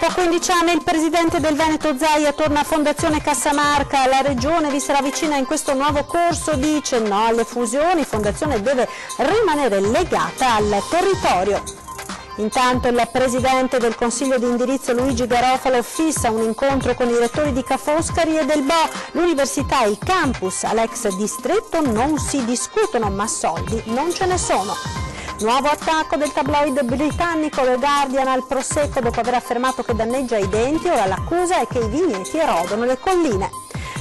Dopo 15 anni il presidente del Veneto Zaia torna a Fondazione Cassamarca. La regione vi sarà vicina in questo nuovo corso, dice no alle fusioni, Fondazione deve rimanere legata al territorio. Intanto il presidente del Consiglio di indirizzo Luigi Garofalo fissa un incontro con i rettori di Ca' Foscari e del Bo. L'università e il campus all'ex distretto non si discutono, ma soldi non ce ne sono. Nuovo attacco del tabloid britannico The Guardian al Prosecco dopo aver affermato che danneggia i denti. Ora l'accusa è che i vigneti erodono le colline.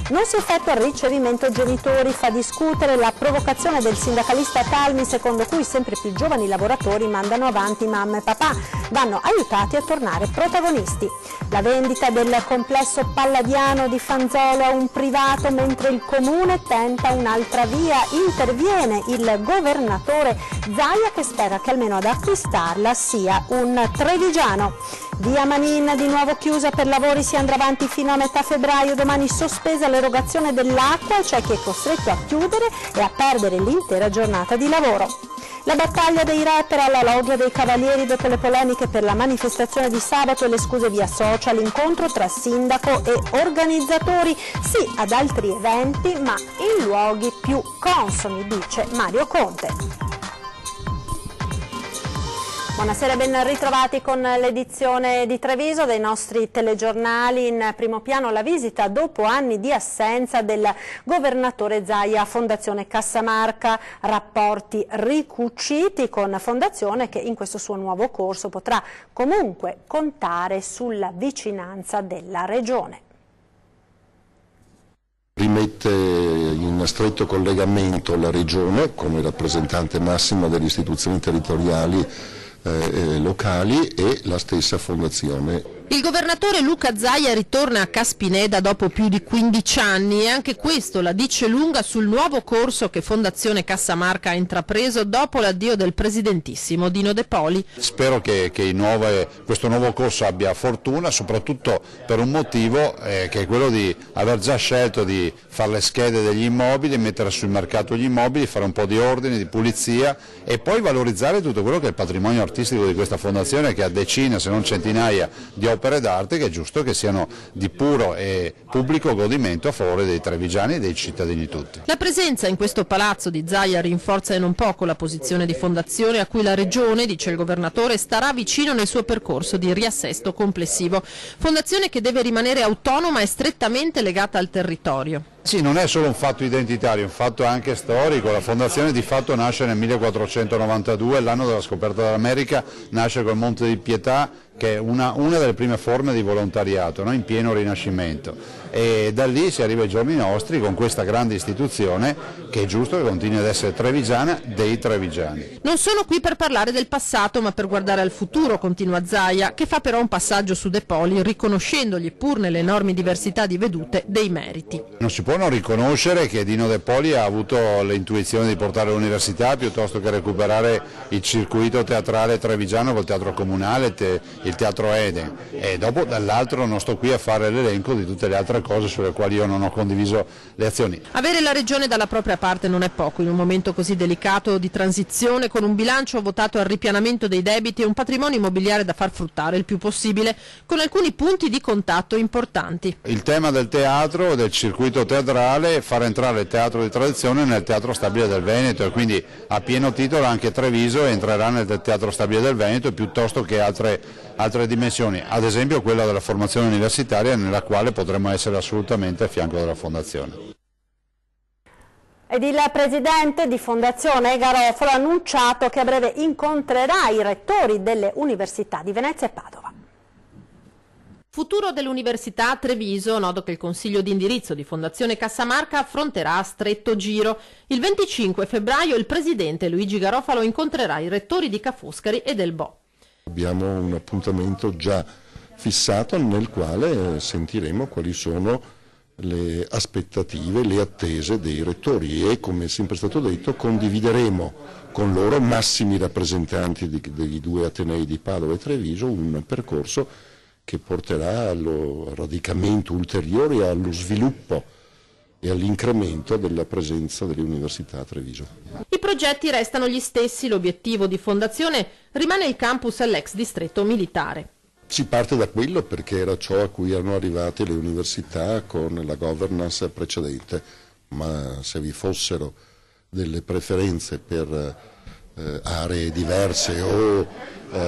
Non si effettua il ricevimento genitori, fa discutere la provocazione del sindacalista Talmi secondo cui sempre più giovani lavoratori mandano avanti mamma e papà, vanno aiutati a tornare protagonisti. La vendita del complesso palladiano di Fanzolo a un privato mentre il comune tenta un'altra via, interviene il governatore Zaia che spera che almeno ad acquistarla sia un trevigiano. Via Manin di nuovo chiusa per lavori, si andrà avanti fino a metà febbraio, domani sospesa l'erogazione dell'acqua e c'è chi è costretto a chiudere e a perdere l'intera giornata di lavoro. La battaglia dei rapper alla loggia dei Cavalieri dopo le polemiche per la manifestazione di sabato e le scuse via social, incontro tra sindaco e organizzatori, sì ad altri eventi ma in luoghi più consoni, dice Mario Conte. Buonasera, ben ritrovati con l'edizione di Treviso dei nostri telegiornali. In primo piano la visita dopo anni di assenza del governatore Zaia a Fondazione Cassamarca, rapporti ricuciti con Fondazione che in questo suo nuovo corso potrà comunque contare sulla vicinanza della regione. Rimette in stretto collegamento la regione come rappresentante massima delle istituzioni territoriali locali e la stessa fondazione. Il governatore Luca Zaia ritorna a Caspineda dopo più di 15 anni e anche questo la dice lunga sul nuovo corso che Fondazione Cassamarca ha intrapreso dopo l'addio del presidentissimo Dino De Poli. Spero che questo nuovo corso abbia fortuna, soprattutto per un motivo che è quello di aver già scelto di fare le schede degli immobili, mettere sul mercato gli immobili, fare un po' di ordine, di pulizia e poi valorizzare tutto quello che è il patrimonio artistico di questa fondazione che ha decine se non centinaia di opere d'arte che è giusto che siano di puro e pubblico godimento a favore dei trevigiani e dei cittadini tutti. La presenza in questo palazzo di Zaia rinforza non poco la posizione di Fondazione a cui la regione, dice il governatore, starà vicino nel suo percorso di riassesto complessivo. Fondazione che deve rimanere autonoma e strettamente legata al territorio. Sì, non è solo un fatto identitario, è un fatto anche storico. La fondazione di fatto nasce nel 1492, l'anno della scoperta dell'America, nasce col Monte di Pietà, che è una delle prime forme di volontariato, no? In pieno Rinascimento. E da lì si arriva ai giorni nostri con questa grande istituzione che è giusto che continui ad essere trevigiana dei trevigiani. Non sono qui per parlare del passato ma per guardare al futuro, continua Zaia, che fa però un passaggio su De Poli riconoscendogli pur nelle enormi diversità di vedute dei meriti. Non si può non riconoscere che Dino De Poli ha avuto l'intuizione di portare l'università piuttosto che recuperare il circuito teatrale trevigiano col teatro comunale, il teatro Eden, e dopo dall'altro non sto qui a fare l'elenco di tutte le altre cose sulle quali io non ho condiviso le azioni. Avere la regione dalla propria parte non è poco in un momento così delicato di transizione, con un bilancio votato al ripianamento dei debiti e un patrimonio immobiliare da far fruttare il più possibile, con alcuni punti di contatto importanti. Il tema del teatro, del circuito teatrale, far entrare il teatro di tradizione nel teatro stabile del Veneto e quindi a pieno titolo anche Treviso entrerà nel teatro stabile del Veneto piuttosto che altre dimensioni, ad esempio quella della formazione universitaria nella quale potremo essere assolutamente a fianco della Fondazione. Ed il presidente di Fondazione Garofalo ha annunciato che a breve incontrerà i rettori delle università di Venezia e Padova. Futuro dell'Università a Treviso, nodo che il Consiglio di indirizzo di Fondazione Cassamarca affronterà a stretto giro. Il 25 febbraio il presidente Luigi Garofalo incontrerà i rettori di Ca' Foscari e del Bo. Abbiamo un appuntamento già fissato nel quale sentiremo quali sono le aspettative, le attese dei rettori e, come è sempre stato detto, condivideremo con loro, massimi rappresentanti dei due atenei di Padova e Treviso, un percorso che porterà al radicamento ulteriore e allo sviluppo e all'incremento della presenza delle università a Treviso. I progetti restano gli stessi, l'obiettivo di Fondazione rimane il campus all'ex distretto militare. Si parte da quello perché era ciò a cui erano arrivate le università con la governance precedente, ma se vi fossero delle preferenze per aree diverse o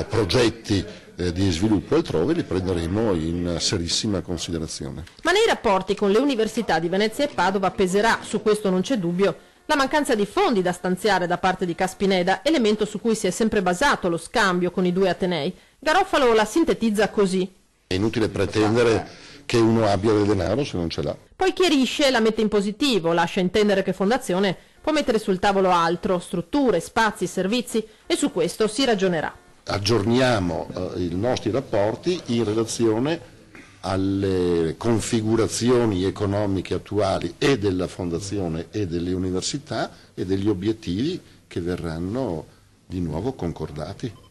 progetti di sviluppo altrove, li prenderemo in serissima considerazione. Ma nei rapporti con le università di Venezia e Padova peserà, su questo non c'è dubbio, la mancanza di fondi da stanziare da parte di Caspineda, elemento su cui si è sempre basato lo scambio con i due atenei. Garofalo la sintetizza così. È inutile pretendere che uno abbia del denaro se non ce l'ha. Poi chiarisce e la mette in positivo, lascia intendere che Fondazione può mettere sul tavolo altro, strutture, spazi, servizi, e su questo si ragionerà. Aggiorniamo i nostri rapporti in relazione alle configurazioni economiche attuali e della Fondazione e delle università e degli obiettivi che verranno di nuovo concordati.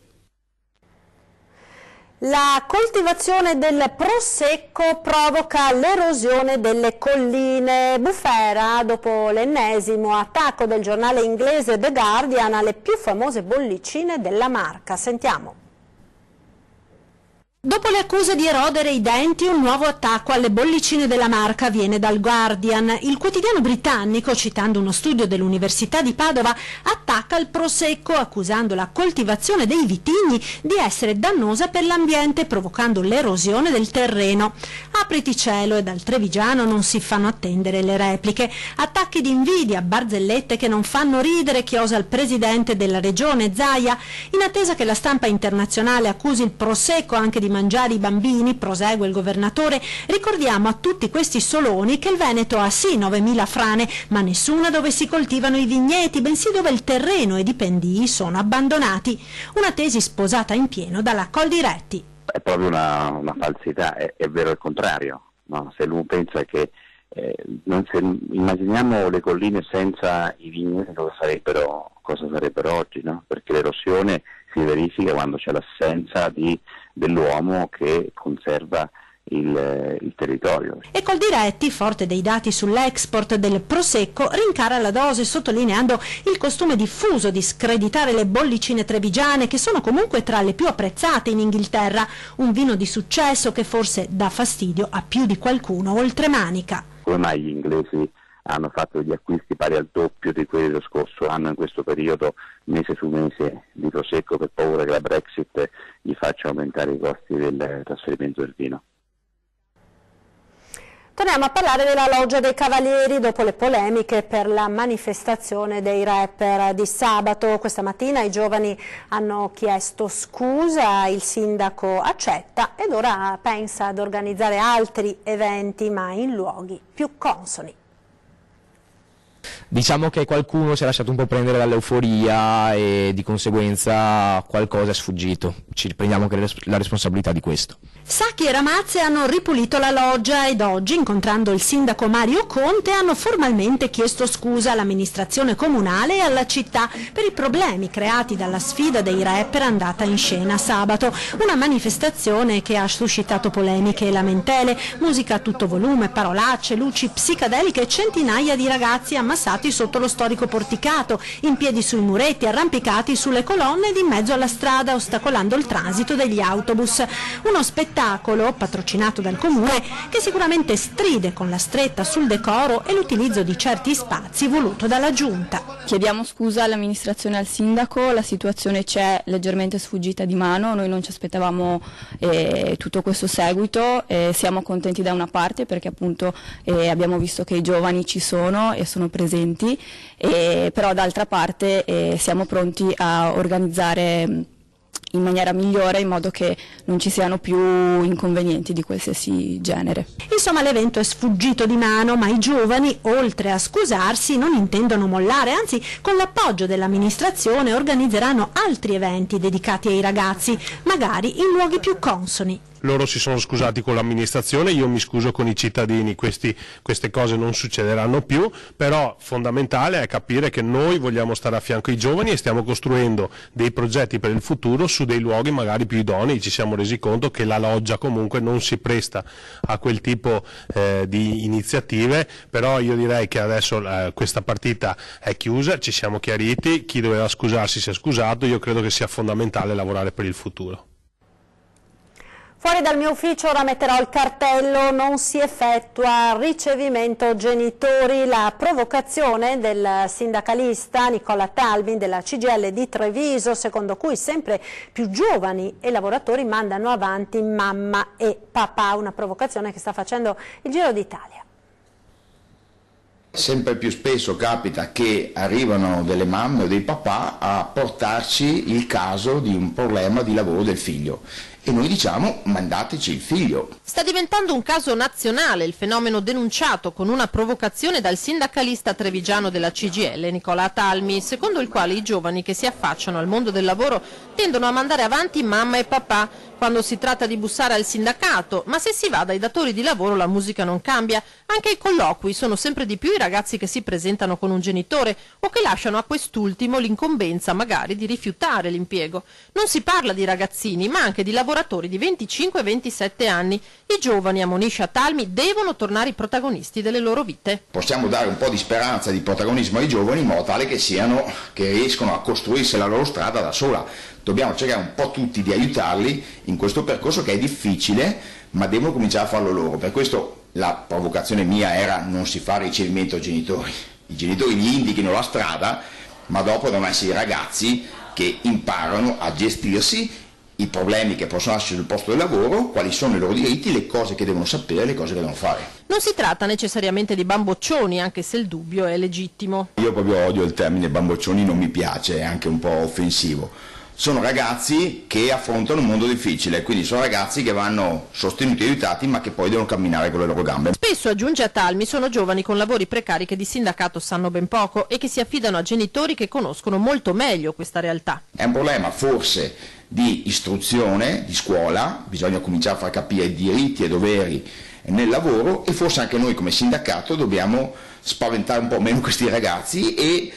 La coltivazione del prosecco provoca l'erosione delle colline. Bufera dopo l'ennesimo attacco del giornale inglese The Guardian alle più famose bollicine della Marca. Sentiamo. Dopo le accuse di erodere i denti, un nuovo attacco alle bollicine della Marca viene dal Guardian. Il quotidiano britannico, citando uno studio dell'Università di Padova, attacca il prosecco accusando la coltivazione dei vitigni di essere dannosa per l'ambiente, provocando l'erosione del terreno. Apriti cielo, e dal Trevigiano non si fanno attendere le repliche. Attacchi di invidia, barzellette che non fanno ridere, chiosa il presidente della regione Zaia. In attesa che la stampa internazionale accusi il prosecco anche di mangiare i bambini, prosegue il governatore, ricordiamo a tutti questi soloni che il Veneto ha sì 9.000 frane, ma nessuna dove si coltivano i vigneti, bensì dove il terreno ed i pendii sono abbandonati. Una tesi sposata in pieno dalla Coldiretti. È proprio una falsità, è vero il contrario, no? Se l'uno pensa che immaginiamo le colline senza i vigneti cosa sarebbero oggi, no? Perché l'erosione si verifica quando c'è l'assenza dell'uomo che conserva il territorio. E Coldiretti, forte dei dati sull'export del prosecco, rincara la dose sottolineando il costume diffuso di screditare le bollicine trevigiane, che sono comunque tra le più apprezzate in Inghilterra, un vino di successo che forse dà fastidio a più di qualcuno oltremanica. Come mai gli inglesi hanno fatto degli acquisti pari al doppio di quelli dello scorso anno in questo periodo, mese su mese, di prosecco, per paura che la Brexit gli faccia aumentare i costi del trasferimento del vino? Torniamo a parlare della Loggia dei Cavalieri dopo le polemiche per la manifestazione dei rapper di sabato. Questa mattina i giovani hanno chiesto scusa, il sindaco accetta ed ora pensa ad organizzare altri eventi ma in luoghi più consoni. Diciamo che qualcuno si è lasciato un po' prendere dall'euforia e di conseguenza qualcosa è sfuggito. Ci prendiamo anche la responsabilità di questo. Sacchi e Ramazze hanno ripulito la loggia ed oggi, incontrando il sindaco Mario Conte, hanno formalmente chiesto scusa all'amministrazione comunale e alla città per i problemi creati dalla sfida dei rapper andata in scena sabato. Una manifestazione che ha suscitato polemiche e lamentele, musica a tutto volume, parolacce, luci psicadeliche e centinaia di ragazzi ammassati sotto lo storico porticato, in piedi sui muretti, arrampicati sulle colonne ed in mezzo alla strada, ostacolando il transito degli autobus. Uno spettacolo patrocinato dal comune che sicuramente stride con la stretta sul decoro e l'utilizzo di certi spazi voluto dalla giunta. Chiediamo scusa all'amministrazione e al sindaco, la situazione c'è leggermente sfuggita di mano, noi non ci aspettavamo tutto questo seguito, siamo contenti da una parte perché appunto abbiamo visto che i giovani ci sono e sono presenti, però d'altra parte siamo pronti a organizzare in maniera migliore in modo che non ci siano più inconvenienti di qualsiasi genere. Insomma, l'evento è sfuggito di mano, ma i giovani, oltre a scusarsi, non intendono mollare, anzi con l'appoggio dell'amministrazione organizzeranno altri eventi dedicati ai ragazzi, magari in luoghi più consoni. Loro si sono scusati con l'amministrazione, io mi scuso con i cittadini, queste cose non succederanno più, però fondamentale è capire che noi vogliamo stare a fianco ai giovani e stiamo costruendo dei progetti per il futuro su dei luoghi magari più idonei. Ci siamo resi conto che la loggia comunque non si presta a quel tipo di iniziative, però io direi che adesso questa partita è chiusa, ci siamo chiariti, chi doveva scusarsi si è scusato, io credo che sia fondamentale lavorare per il futuro. Fuori dal mio ufficio ora metterò il cartello, non si effettua ricevimento genitori, la provocazione del sindacalista Nicola Talmi della CGIL di Treviso, secondo cui sempre più giovani e lavoratori mandano avanti mamma e papà, una provocazione che sta facendo il Giro d'Italia. Sempre più spesso capita che arrivano delle mamme o dei papà a portarci il caso di un problema di lavoro del figlio. E noi diciamo mandateci il figlio. Sta diventando un caso nazionale il fenomeno denunciato con una provocazione dal sindacalista trevigiano della CGIL, Nicola Talmi, secondo il quale i giovani che si affacciano al mondo del lavoro tendono a mandare avanti mamma e papà quando si tratta di bussare al sindacato, ma se si va dai datori di lavoro la musica non cambia. Anche ai colloqui sono sempre di più i ragazzi che si presentano con un genitore o che lasciano a quest'ultimo l'incombenza magari di rifiutare l'impiego. Non si parla di ragazzini, ma anche di lavoratori di 25-27 anni. I giovani, ammonisce Talmi, devono tornare i protagonisti delle loro vite. Possiamo dare un po' di speranza e di protagonismo ai giovani in modo tale che riescono a costruirsi la loro strada da sola. Dobbiamo cercare un po' tutti di aiutarli in questo percorso che è difficile, ma devono cominciare a farlo loro. Per questo la provocazione mia era: non si fa ricevimento ai genitori. I genitori gli indichino la strada, ma dopo devono essere i ragazzi che imparano a gestirsi i problemi che possono nascere sul posto del lavoro, quali sono i loro diritti, le cose che devono sapere, le cose che devono fare. Non si tratta necessariamente di bamboccioni, anche se il dubbio è legittimo. Io proprio odio il termine bamboccioni, non mi piace, è anche un po' offensivo. Sono ragazzi che affrontano un mondo difficile, quindi sono ragazzi che vanno sostenuti e aiutati, ma che poi devono camminare con le loro gambe. Spesso, aggiunge a Talmi, sono giovani con lavori precari che di sindacato sanno ben poco e che si affidano a genitori che conoscono molto meglio questa realtà. È un problema forse di istruzione, di scuola, bisogna cominciare a far capire i diritti e doveri nel lavoro, e forse anche noi come sindacato dobbiamo spaventare un po' meno questi ragazzi e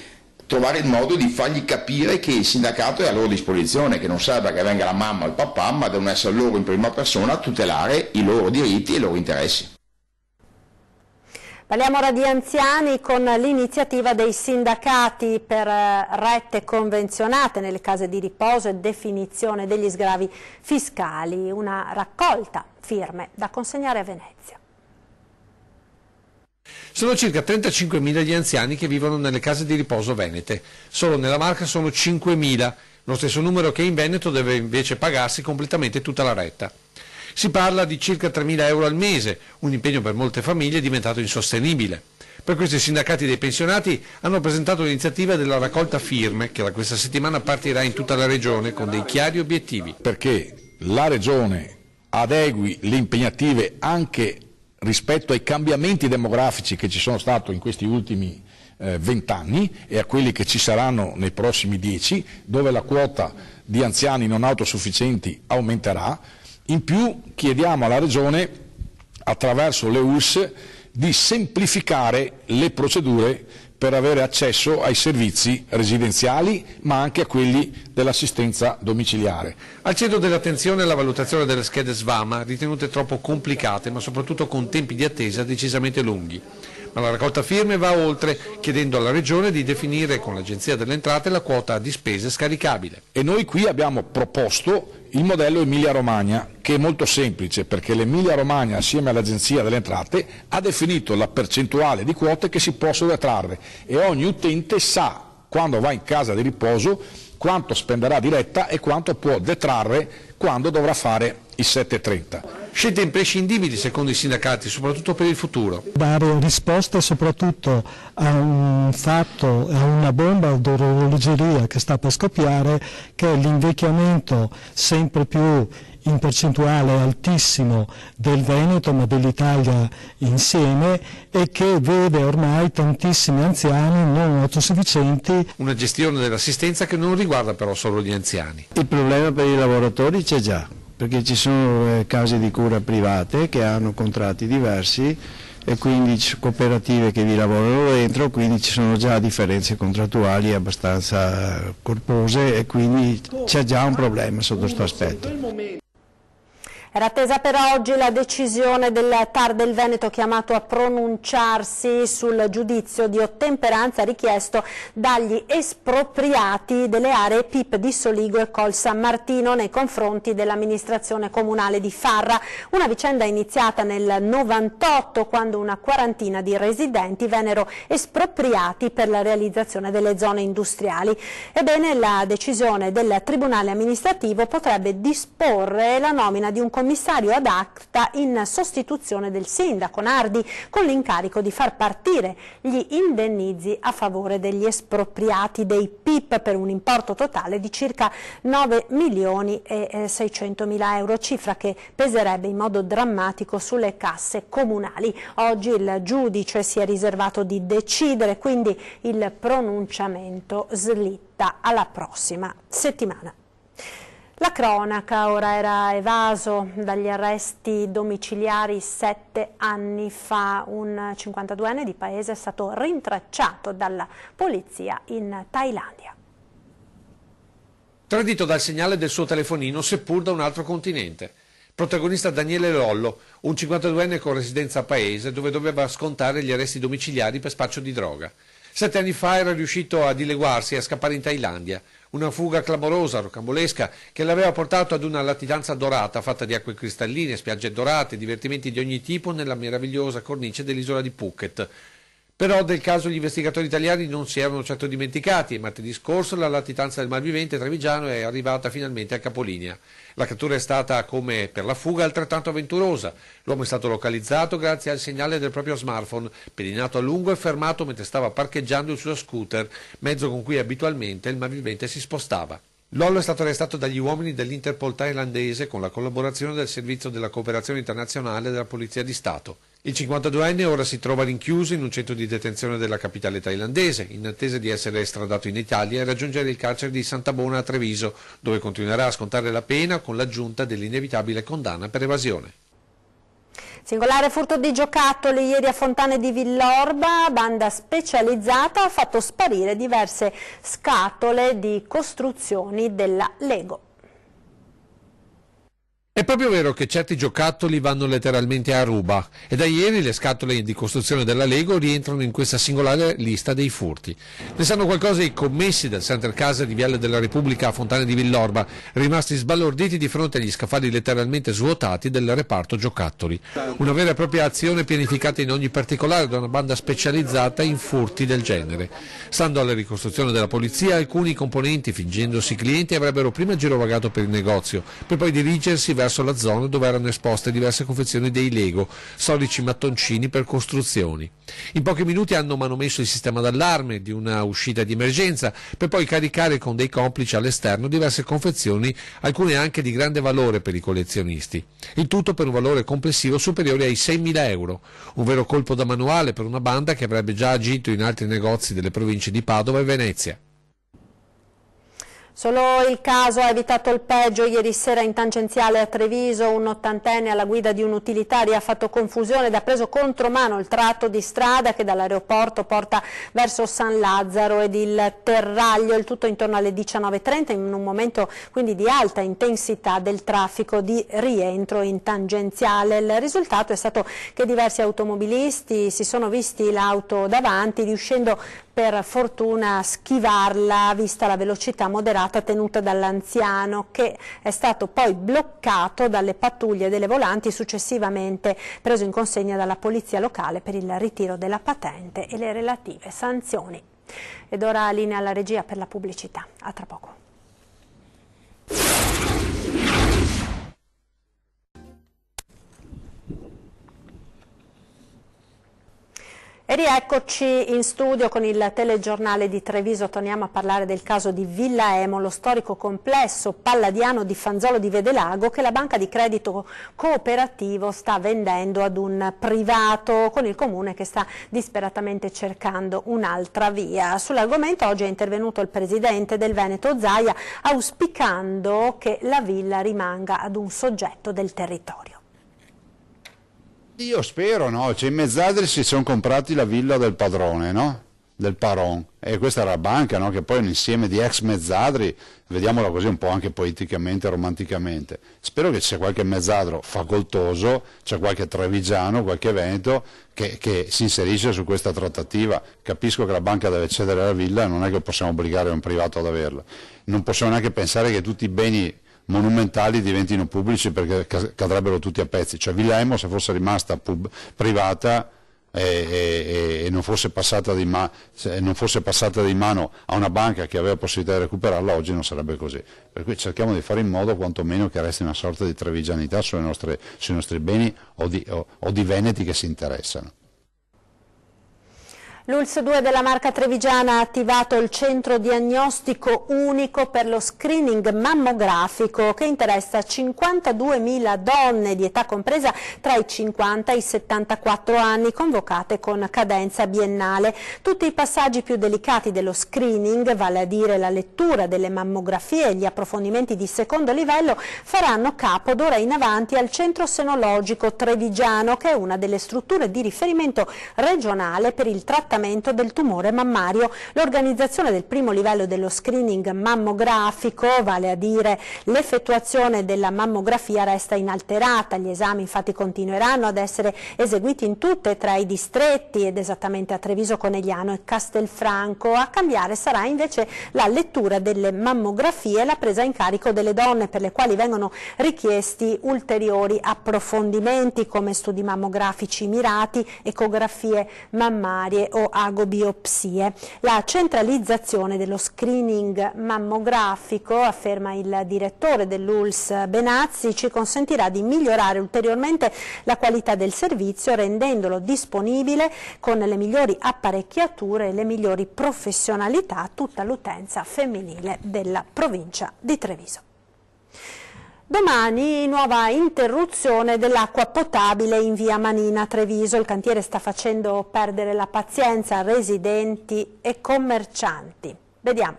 trovare il modo di fargli capire che il sindacato è a loro disposizione, che non serve che venga la mamma o il papà, ma devono essere loro in prima persona a tutelare i loro diritti e i loro interessi. Parliamo ora di anziani con l'iniziativa dei sindacati per rette convenzionate nelle case di riposo e definizione degli sgravi fiscali, una raccolta firme da consegnare a Venezia. Sono circa 35.000 gli anziani che vivono nelle case di riposo venete. Solo nella Marca sono 5.000, lo stesso numero che in Veneto deve invece pagarsi completamente tutta la retta. Si parla di circa 3.000 euro al mese, un impegno per molte famiglie diventato insostenibile. Per questo i sindacati dei pensionati hanno presentato l'iniziativa della raccolta firme, che da questa settimana partirà in tutta la regione con dei chiari obiettivi. Perché la regione adegui le impegnative anche rispetto ai cambiamenti demografici che ci sono stati in questi ultimi 20 anni e a quelli che ci saranno nei prossimi 10, dove la quota di anziani non autosufficienti aumenterà. In più chiediamo alla Regione, attraverso le ULSS, di semplificare le procedure per avere accesso ai servizi residenziali, ma anche a quelli dell'assistenza domiciliare. Al centro dell'attenzione la valutazione delle schede SVAMA, ritenute troppo complicate, ma soprattutto con tempi di attesa decisamente lunghi. Ma la raccolta firme va oltre, chiedendo alla Regione di definire con l'Agenzia delle Entrate la quota di spese scaricabile. E noi qui abbiamo proposto il modello Emilia-Romagna, che è molto semplice, perché l'Emilia-Romagna, assieme all'Agenzia delle Entrate, ha definito la percentuale di quote che si possono detrarre e ogni utente sa, quando va in casa di riposo, quanto spenderà di retta e quanto può detrarre quando dovrà fare il 7,30. Scelte imprescindibili secondo i sindacati, soprattutto per il futuro. Dare risposte soprattutto a un fatto, a una bomba d'orologeria che sta per scoppiare, che è l'invecchiamento sempre più in percentuale altissimo del Veneto, ma dell'Italia insieme, e che vede ormai tantissimi anziani non autosufficienti. Una gestione dell'assistenza che non riguarda però solo gli anziani. Il problema per i lavoratori c'è già, perché ci sono case di cura private che hanno contratti diversi e quindi cooperative che vi lavorano dentro, quindi ci sono già differenze contrattuali abbastanza corpose e quindi c'è già un problema sotto questo aspetto. Era attesa per oggi la decisione del TAR del Veneto chiamato a pronunciarsi sul giudizio di ottemperanza richiesto dagli espropriati delle aree PIP di Soligo e Col San Martino nei confronti dell'amministrazione comunale di Farra, una vicenda iniziata nel 98 quando una quarantina di residenti vennero espropriati per la realizzazione delle zone industriali. Ebbene, la decisione del Tribunale amministrativo potrebbe disporre la nomina di un commissario ad acta in sostituzione del sindaco Nardi, con l'incarico di far partire gli indennizi a favore degli espropriati dei PIP per un importo totale di circa 9.600.000 euro, cifra che peserebbe in modo drammatico sulle casse comunali. Oggi il giudice si è riservato di decidere, quindi il pronunciamento slitta alla prossima settimana. La cronaca ora: era evaso dagli arresti domiciliari 7 anni fa. Un 52enne di paese è stato rintracciato dalla polizia in Thailandia. Tradito dal segnale del suo telefonino, seppur da un altro continente. Protagonista Daniele Lollo, un 52enne con residenza a Paese, dove doveva scontare gli arresti domiciliari per spaccio di droga. 7 anni fa era riuscito a dileguarsi e a scappare in Thailandia. Una fuga clamorosa, rocambolesca, che l'aveva portato ad una latitanza dorata fatta di acque cristalline, spiagge dorate, divertimenti di ogni tipo nella meravigliosa cornice dell'isola di Phuket. Però del caso gli investigatori italiani non si erano certo dimenticati e martedì scorso la latitanza del malvivente trevigiano è arrivata finalmente a capolinea. La cattura è stata, come per la fuga, altrettanto avventurosa. L'uomo è stato localizzato grazie al segnale del proprio smartphone, pedinato a lungo e fermato mentre stava parcheggiando il suo scooter, mezzo con cui abitualmente il malvivente si spostava. Lollo è stato arrestato dagli uomini dell'Interpol thailandese con la collaborazione del Servizio della Cooperazione Internazionale della Polizia di Stato. Il 52enne ora si trova rinchiuso in un centro di detenzione della capitale thailandese, in attesa di essere estradato in Italia e raggiungere il carcere di Santa Bona a Treviso, dove continuerà a scontare la pena con l'aggiunta dell'inevitabile condanna per evasione. Singolare furto di giocattoli ieri a Fontane di Villorba. Banda specializzata ha fatto sparire diverse scatole di costruzioni della Lego. È proprio vero che certi giocattoli vanno letteralmente a ruba e da ieri le scatole di costruzione della Lego rientrano in questa singolare lista dei furti. Ne sanno qualcosa i commessi del Center Casa di Viale della Repubblica a Fontane di Villorba, rimasti sbalorditi di fronte agli scaffali letteralmente svuotati del reparto giocattoli. Una vera e propria azione pianificata in ogni particolare da una banda specializzata in furti del genere. Stando alla ricostruzione della polizia, alcuni componenti, fingendosi clienti, avrebbero prima girovagato per il negozio, per poi dirigersi verso la zona dove erano esposte diverse confezioni dei Lego, solici mattoncini per costruzioni. In pochi minuti hanno manomesso il sistema d'allarme di una uscita di emergenza, per poi caricare con dei complici all'esterno diverse confezioni, alcune anche di grande valore per i collezionisti. Il tutto per un valore complessivo superiore ai 6.000 euro. Un vero colpo da manuale per una banda che avrebbe già agito in altri negozi delle province di Padova e Venezia. Solo il caso ha evitato il peggio. Ieri sera in tangenziale a Treviso un ottantenne alla guida di un'utilitaria ha fatto confusione ed ha preso contromano il tratto di strada che dall'aeroporto porta verso San Lazzaro ed il Terraglio, il tutto intorno alle 19:30, in un momento quindi di alta intensità del traffico di rientro in tangenziale. Il risultato è stato che diversi automobilisti si sono visti l'auto davanti, riuscendo per fortuna a schivarla vista la velocità moderata tenuta dall'anziano, che è stato poi bloccato dalle pattuglie delle volanti, successivamente preso in consegna dalla polizia locale per il ritiro della patente e le relative sanzioni. Ed ora linea alla regia per la pubblicità. A tra poco. E rieccoci in studio con il telegiornale di Treviso. Torniamo a parlare del caso di Villa Emo, lo storico complesso palladiano di Fanzolo di Vedelago che la banca di credito cooperativo sta vendendo ad un privato, con il comune che sta disperatamente cercando un'altra via. Sull'argomento oggi è intervenuto il presidente del Veneto Zaia, auspicando che la villa rimanga ad un soggetto del territorio. Io spero, no? Cioè, i Mezzadri si sono comprati la villa del padrone, no? del Paron, e questa era la banca, no? Che poi è un insieme di ex mezzadri, vediamola così un po' anche poeticamente, romanticamente. Spero che ci sia qualche mezzadro facoltoso, c'è qualche trevigiano, qualche veneto che si inserisce su questa trattativa. Capisco che la banca deve cedere la villa, non è che possiamo obbligare un privato ad averla, non possiamo neanche pensare che tutti i beni monumentali diventino pubblici perché cadrebbero tutti a pezzi, cioè Villa Emo, se fosse rimasta privata e non fosse passata di mano a una banca che aveva possibilità di recuperarla, oggi non sarebbe così. Per cui cerchiamo di fare in modo quantomeno che resti una sorta di trevigianità sui nostri beni o di veneti che si interessano. L'ULSS 2 della Marca Trevigiana ha attivato il centro diagnostico unico per lo screening mammografico che interessa 52.000 donne di età compresa tra i 50 e i 74 anni convocate con cadenza biennale. Tutti i passaggi più delicati dello screening, vale a dire la lettura delle mammografie e gli approfondimenti di secondo livello, faranno capo d'ora in avanti al centro senologico trevigiano, che è una delle strutture di riferimento regionale per il trattamento del tumore mammario. L'organizzazione del primo livello dello screening mammografico, vale a dire l'effettuazione della mammografia, resta inalterata. Gli esami infatti continueranno ad essere eseguiti in tutte e tre i distretti ed esattamente a Treviso, Conegliano e Castelfranco. A cambiare sarà invece la lettura delle mammografie e la presa in carico delle donne per le quali vengono richiesti ulteriori approfondimenti come studi mammografici mirati, ecografie mammarie o agobiopsie. La centralizzazione dello screening mammografico, afferma il direttore dell'ULSS Benazzi, ci consentirà di migliorare ulteriormente la qualità del servizio, rendendolo disponibile con le migliori apparecchiature e le migliori professionalità a tutta l'utenza femminile della provincia di Treviso. Domani nuova interruzione dell'acqua potabile in via Manina a Treviso. Il cantiere sta facendo perdere la pazienza a residenti e commercianti. Vediamo.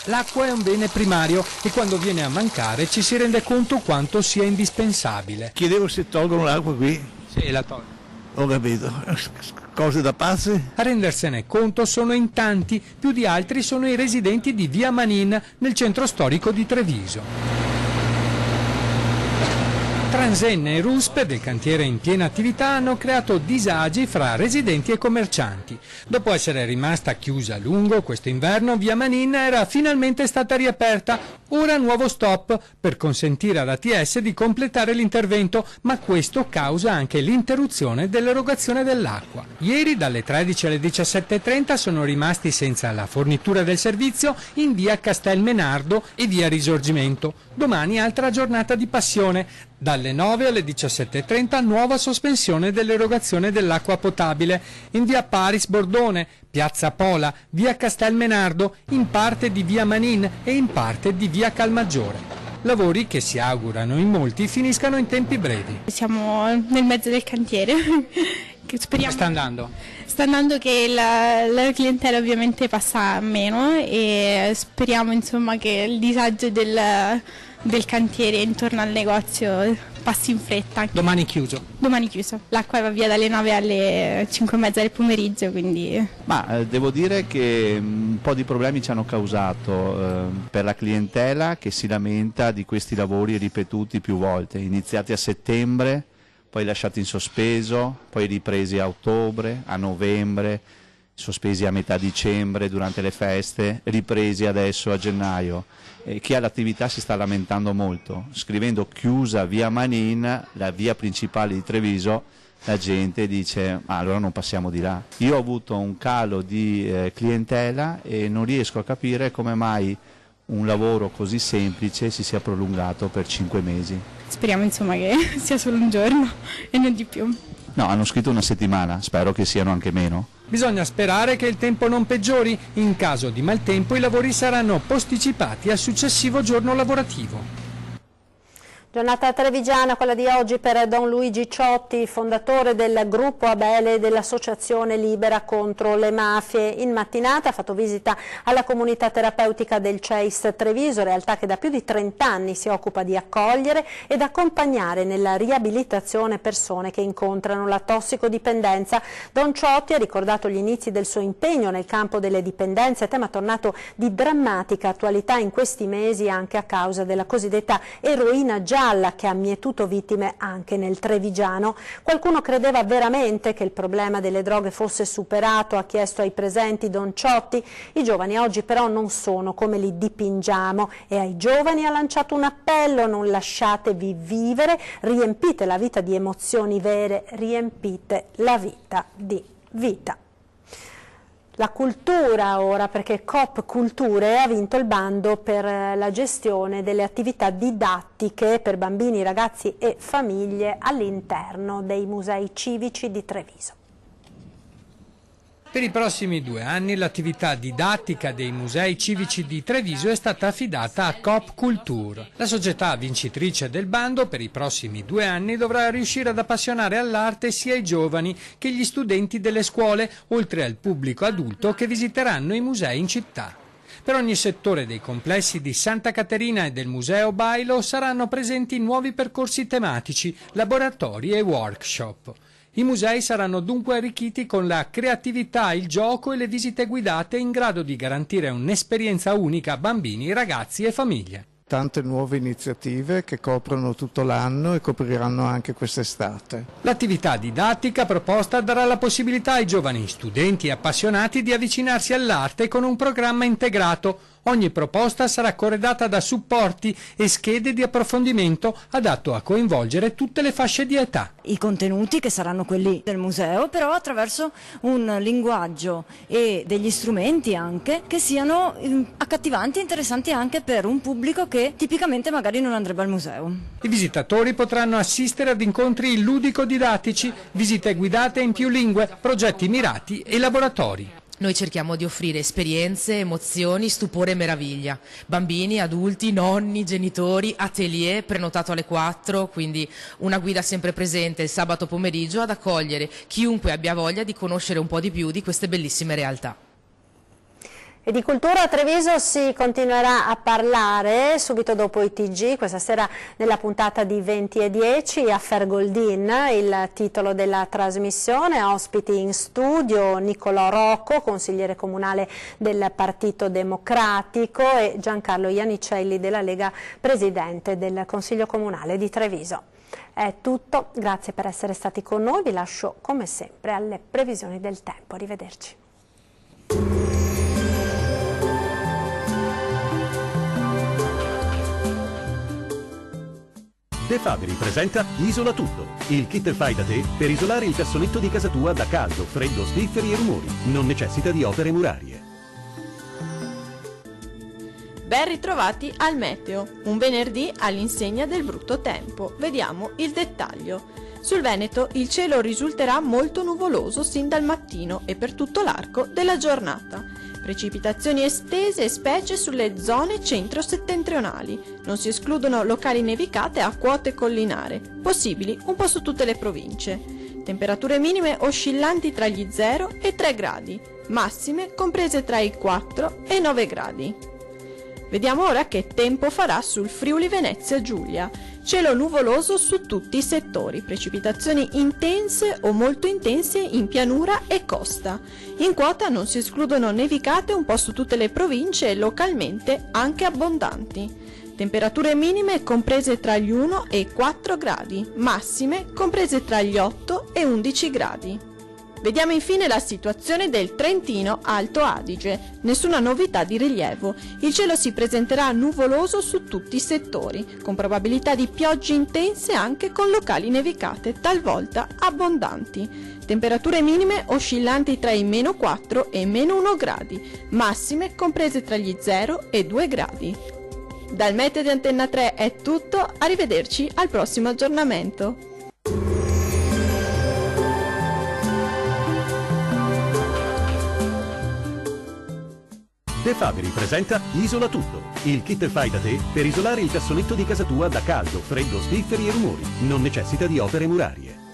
L'acqua è un bene primario e quando viene a mancare ci si rende conto quanto sia indispensabile. Chiedevo se tolgono l'acqua qui. Sì, la tolgono. Ho capito. Cose da pazzi? A rendersene conto sono in tanti, più di altri sono i residenti di via Manin nel centro storico di Treviso. Transenne e Ruspe del cantiere in piena attività hanno creato disagi fra residenti e commercianti. Dopo essere rimasta chiusa a lungo, questo inverno via Manin era finalmente stata riaperta. Ora nuovo stop per consentire all'ATS di completare l'intervento, ma questo causa anche l'interruzione dell'erogazione dell'acqua. Ieri dalle 13 alle 17:30 sono rimasti senza la fornitura del servizio in via Castelmenardo e via Risorgimento. Domani altra giornata di passione. Dalle 9 alle 17:30 nuova sospensione dell'erogazione dell'acqua potabile in via Paris Bordone, piazza Pola, via Castelmenardo, in parte di via Manin e in parte di via Calmaggiore. Lavori che si augurano in molti finiscano in tempi brevi. Siamo nel mezzo del cantiere. Come sta andando? Sta andando che la clientela ovviamente passa meno e speriamo insomma che il disagio del cantiere intorno al negozio passi in fretta. Domani chiuso? Domani chiuso. L'acqua va via dalle 9 alle 5:30 del pomeriggio, quindi... devo dire che un po' di problemi ci hanno causato per la clientela che si lamenta di questi lavori ripetuti più volte, iniziati a settembre, poi lasciati in sospeso, poi ripresi a ottobre, a novembre, sospesi a metà dicembre durante le feste, ripresi adesso a gennaio. Chi ha l'attività si sta lamentando molto, scrivendo chiusa via Manin, la via principale di Treviso, la gente dice allora non passiamo di là. Io ho avuto un calo di clientela e non riesco a capire come mai un lavoro così semplice si sia prolungato per 5 mesi. Speriamo insomma che sia solo un giorno e non di più. No, hanno scritto una settimana, spero che siano anche meno. Bisogna sperare che il tempo non peggiori. In caso di maltempo i lavori saranno posticipati al successivo giorno lavorativo. Giornata trevigiana, quella di oggi, per Don Luigi Ciotti, fondatore del gruppo Abele e dell'Associazione Libera contro le mafie. In mattinata ha fatto visita alla comunità terapeutica del CEIS Treviso, realtà che da più di 30 anni si occupa di accogliere ed accompagnare nella riabilitazione persone che incontrano la tossicodipendenza. Don Ciotti ha ricordato gli inizi del suo impegno nel campo delle dipendenze, tema tornato di drammatica attualità in questi mesi anche a causa della cosiddetta eroina gialla che ha mietuto vittime anche nel Trevigiano. Qualcuno credeva veramente che il problema delle droghe fosse superato, ha chiesto ai presenti Don Ciotti. I giovani oggi però non sono come li dipingiamo e ai giovani ha lanciato un appello: non lasciatevi vivere, riempite la vita di emozioni vere, riempite la vita di vita. La cultura ora, perché Coop Culture ha vinto il bando per la gestione delle attività didattiche per bambini, ragazzi e famiglie all'interno dei musei civici di Treviso. Per i prossimi 2 anni l'attività didattica dei musei civici di Treviso è stata affidata a Coop Culture. La società vincitrice del bando per i prossimi 2 anni dovrà riuscire ad appassionare all'arte sia i giovani che gli studenti delle scuole, oltre al pubblico adulto che visiteranno i musei in città. Per ogni settore dei complessi di Santa Caterina e del Museo Bailo saranno presenti nuovi percorsi tematici, laboratori e workshop. I musei saranno dunque arricchiti con la creatività, il gioco e le visite guidate in grado di garantire un'esperienza unica a bambini, ragazzi e famiglie. Tante nuove iniziative che coprono tutto l'anno e copriranno anche quest'estate. L'attività didattica proposta darà la possibilità ai giovani studenti e appassionati di avvicinarsi all'arte con un programma integrato. Ogni proposta sarà corredata da supporti e schede di approfondimento adatto a coinvolgere tutte le fasce di età. I contenuti che saranno quelli del museo, però attraverso un linguaggio e degli strumenti anche che siano accattivanti e interessanti anche per un pubblico che tipicamente magari non andrebbe al museo. I visitatori potranno assistere ad incontri ludico-didattici, visite guidate in più lingue, progetti mirati e laboratori. Noi cerchiamo di offrire esperienze, emozioni, stupore e meraviglia. Bambini, adulti, nonni, genitori, atelier prenotato alle 4, quindi una guida sempre presente il sabato pomeriggio ad accogliere chiunque abbia voglia di conoscere un po' di più di queste bellissime realtà. E di cultura a Treviso si continuerà a parlare subito dopo i TG, questa sera nella puntata di 20:10 a Fergoldin, il titolo della trasmissione, ospiti in studio Nicolò Rocco, consigliere comunale del Partito Democratico, e Giancarlo Iannicelli della Lega, presidente del Consiglio Comunale di Treviso. È tutto, grazie per essere stati con noi, vi lascio come sempre alle previsioni del tempo, arrivederci. De Fabri presenta Isola Tutto, il kit fai da te per isolare il cassonetto di casa tua da caldo, freddo, spifferi e rumori. Non necessita di opere murarie. Ben ritrovati al meteo, un venerdì all'insegna del brutto tempo. Vediamo il dettaglio. Sul Veneto il cielo risulterà molto nuvoloso sin dal mattino e per tutto l'arco della giornata. Precipitazioni estese specie sulle zone centro-settentrionali. Non si escludono locali nevicate a quote collinare, possibili un po' su tutte le province. Temperature minime oscillanti tra gli 0 e 3 gradi, massime comprese tra i 4 e 9 gradi. Vediamo ora che tempo farà sul Friuli Venezia Giulia. Cielo nuvoloso su tutti i settori, precipitazioni intense o molto intense in pianura e costa. In quota non si escludono nevicate un po' su tutte le province e localmente anche abbondanti. Temperature minime comprese tra gli 1 e i 4 gradi, massime comprese tra gli 8 e 11 gradi. Vediamo infine la situazione del Trentino Alto Adige. Nessuna novità di rilievo. Il cielo si presenterà nuvoloso su tutti i settori, con probabilità di piogge intense anche con locali nevicate, talvolta abbondanti. Temperature minime oscillanti tra i meno 4 e meno 1 gradi, massime comprese tra gli 0 e 2 gradi. Dal meteo di Antenna 3 è tutto, arrivederci al prossimo aggiornamento. De Fabri presenta Isola Tutto, il kit fai da te per isolare il cassonetto di casa tua da caldo, freddo, spifferi e rumori. Non necessita di opere murarie.